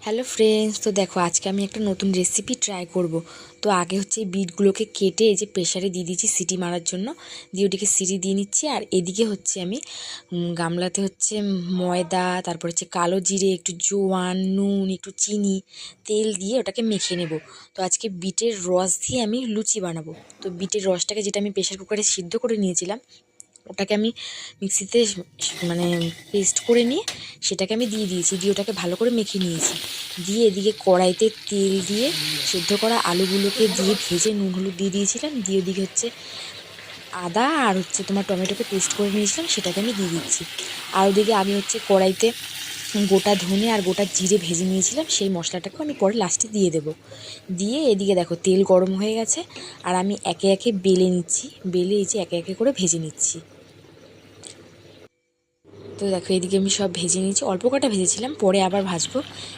Hello friends, তো দেখো আজকে আমি একটা নতুন রেসিপি ট্রাই করব। তো আগে হচ্ছে এই বিটগুলোকে কেটে এই যে প্রেশারে দিয়ে দিয়েছি সিটি মারার জন্য, দিয়ে ওটিকে সিটি দিয়ে নিচ্ছি। আর এদিকে হচ্ছে আমি গামলাতে হচ্ছে ময়দা, তারপর হচ্ছে কালো জিরে, একটু জোয়ান, নুন, একটু চিনি, তেল দিয়ে ওটাকে মেখে নেব। তো আজকে বিটের রস দিয়ে আমি লুচি বানাবো। তো বিটের রসটাকে, যেটা আমি প্রেশার কুকারে সিদ্ধ করে নিয়েছিলাম, ওটাকে আমি মিক্সিতে মানে পেস্ট করে নিয়ে সেটাকে আমি দিয়ে দিয়েছি, দিয়ে ওটাকে ভালো করে মেখে নিয়েছি। দিয়ে এদিকে কড়াইতে তেল দিয়ে সেদ্ধ করা আলুগুলোকে দিয়ে ভেজে নুন হলুদ দিয়ে দিয়েছিলাম। দিয়ে ওদিকে হচ্ছে আদা আর হচ্ছে তোমার টমেটোকে পেস্ট করে নিয়েছিলাম, সেটাকে আমি দিয়ে দিচ্ছি। আর ওদিকে আমি হচ্ছে কড়াইতে গোটা ধনে আর গোটা জিরে ভেজে নিয়েছিলাম, সেই মশলাটাকেও আমি পরে লাস্টে দিয়ে দেবো। দিয়ে এদিকে দেখো তেল গরম হয়ে গেছে, আর আমি একে একে বেলে নিচ্ছি, বেলে এই যে একে একে করে ভেজে নিচ্ছি। তো দেখো এদিকে আমি সব ভেজে নিয়েছি, অল্প কটা ভেজেছিলাম, পরে আবার ভাজবো।